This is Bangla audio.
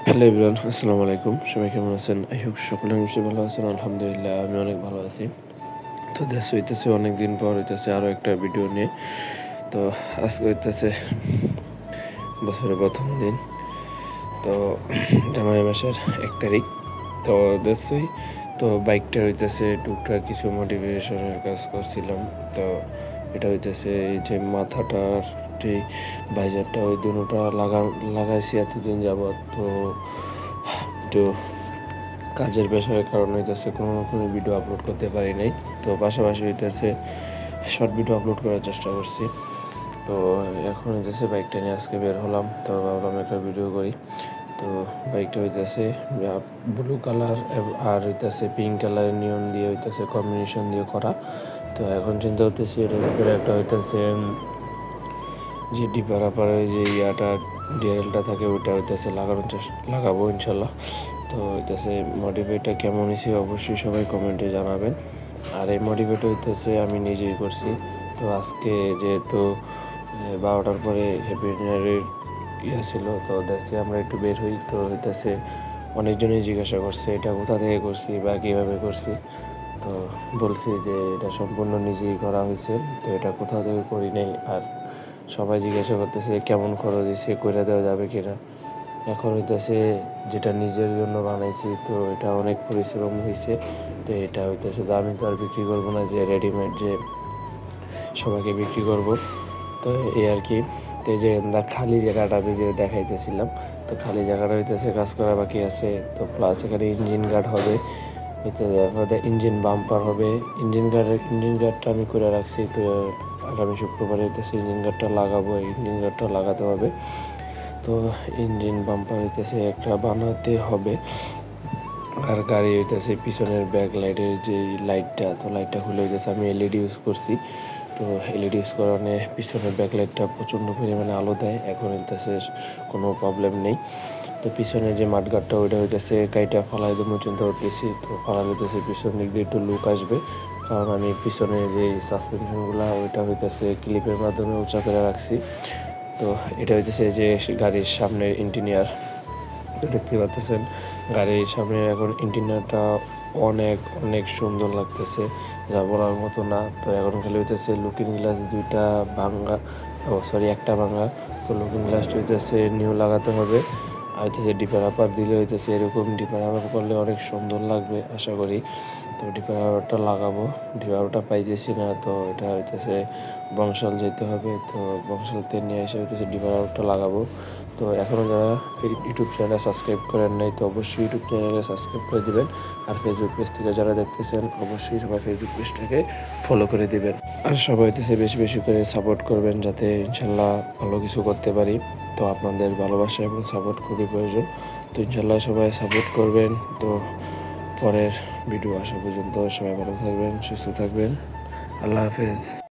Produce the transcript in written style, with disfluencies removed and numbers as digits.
হ্যালো এভরিওয়ান, আসসালামু আলাইকুম। সবাই কেমন আছেন? আই হোপ সকলে নিশ্চয়ই ভালো আছেন। আলহামদুলিল্লাহ আমি অনেক ভালো আছি। তো দেশ হইতেছে অনেকদিন পর হইতেছে আরও একটা ভিডিও নিয়ে। তো আজকে হইতেছে বছরের প্রথম দিন। তো জানুয়ারি মাসের 1 তারিখ। তো দেখছই তো বাইকটা হইতেছে টুকটাক কিছু মোটিভেশনের কাজ করছিলাম। তো এটা হইতেছে এই যে মাথাটার যে ভাইজারটা ওই দুটোটা লাগাইছি এতদিন যাবৎ। তো কাজের প্রেশারের কারণে হইতেছে কোনো ভিডিও আপলোড করতে পারি নাই। তো পাশাপাশি হইতেছে শর্ট ভিডিও আপলোড করার চেষ্টা করছি। তো এখন হইতেছে বাইকটা নিয়ে আজকে বের হলাম। তো ভাবলাম একটা ভিডিও করি। তো বাইকটা হইতেছে ব্লু কালার আর হইতেছে পিঙ্ক কালারের নিয়ন দিয়ে হইতেছে কম্বিনেশন দিয়ে করা। তো এখন চিন্তা করতেছি এটার ভিতরে একটা হইতেছে যে ডিপারাপারে যে ডিআরএলটা থাকে ওইটা হইতেছে লাগাবো ইনশাল্লাহ। তো হইতেছে মডিফাইটা কেমন হয়েছে অবশ্যই সবাই কমেন্টে জানাবেন। আর এই মডিফাইটা হইতেছে আমি নিজেই করছি। তো আজকে যেহেতু 12টার পরে হ্যাপি ডিনারের ছিল, তো দেখছি আমরা একটু বের হই। তো হইতেছে অনেকজনই জিজ্ঞাসা করছে এটা কোথা থেকে করছি বা কীভাবে করছি। তো বলছি যে এটা সম্পূর্ণ নিজেই করা হয়েছে। তো এটা কোথাও থেকে করি নাই। আর সবাই জিজ্ঞাসা করতেছে কেমন খরচ দিচ্ছে, করে দেওয়া যাবে কিনা। এখন হইতেছে যেটা নিজের জন্য বানাইছি, তো এটা অনেক পরিশ্রম হয়েছে। তো এটা হইতেছে আমি তো আর বিক্রি করবো না যে রেডিমেড যে সবাইকে বিক্রি করব। তো এই আর কি। তো এই যে খালি জায়গাটাতে যে দেখাইতেছিলাম, তো খালি জায়গাটা হইতেছে কাজ করা বাকি আছে। তো প্লাস এখানে ইঞ্জিন গার্ড হবে, হইতেছে ইঞ্জিন বাম্পার হবে। ইঞ্জিন গার্ডটা আমি করে রাখছি। তো আগামী শুক্রবার হইতেছে ইঞ্জিন গার্ডটা লাগাবো। ইঞ্জিন গার্ডটা লাগাতে হবে। তো ইঞ্জিন বাম্পার হইতেছে একটা বানাতে হবে। আর গাড়ি হইতেছে পিছনের ব্যাক লাইটের যে লাইটটা, তো লাইটটা খুলে হইতেছে আমি এলইডি ইউজ করছি। তো এলইডি ইউজ করানে পিছনের ব্যাক লাইটটা প্রচণ্ড পরিমাণে আলো দেয়। এখন হইতেছে কোনো প্রবলেম নেই। তো পিছনের যে মাঠগাটটা ওইটা হইতেছে গাড়িটা ফালাই দেবো চিন্তা করতেছি। তো ফালাই হইতেছে পিছন দিক দিয়ে একটু লুক আসবে, কারণ আমি পিছনে যে সাসপেনশনগুলো ওইটা হইতেছে ক্লিপের মাধ্যমে উঁচা করে রাখছি। তো এটা হইতেছে যে গাড়ির সামনের ইঞ্জিনিয়ার, দেখতে পাচ্ছেন গাড়ির সামনে এখন ইঞ্জিনিয়ারটা অনেক অনেক সুন্দর লাগতেছে, যা বলার মতো না। তো এখন খালি হইতেছে লুকিং গ্লাস দুইটা ভাঙা, একটা ভাঙা। তো লুকিং গ্লাসটা হইতেছে নিউ লাগাতে হবে। আর হইতেছে ডিপার আপার দিলে হইতেছে এরকম ডিপার আপার করলে অনেক সুন্দর লাগবে আশা করি। তো ডিপার আপারটা লাগাবো, ডিপার আপারটা পাইতেছি না। তো এটা হইতেছে বংশাল যেতে হবে। তো বংশালতে নিয়ে এসে হইতেছে ডিপার আপারটা লাগাবো। তো এখনও যারা ইউটিউব চ্যানেলে সাবস্ক্রাইব করেন নাই, তো অবশ্যই ইউটিউব চ্যানেলে সাবস্ক্রাইব করে দিবেন। আর ফেসবুক পেজ থেকে যারা দেখতেছেন অবশ্যই সবাই ফেসবুক পেজটাকে ফলো করে দিবেন। আর সবাই হইতেছে বেশি বেশি করে সাপোর্ট করবেন, যাতে ইনশাল্লাহ ভালো কিছু করতে পারি। তো আপনাদের ভালোবাসা এবং সাপোর্ট খুবই প্রয়োজন। তো ইনশাল্লাহ সবাই সাপোর্ট করবেন। তো পরের ভিডিও আসা পর্যন্ত সবাই ভালো থাকবেন, সুস্থ থাকবেন। আল্লাহ হাফেজ।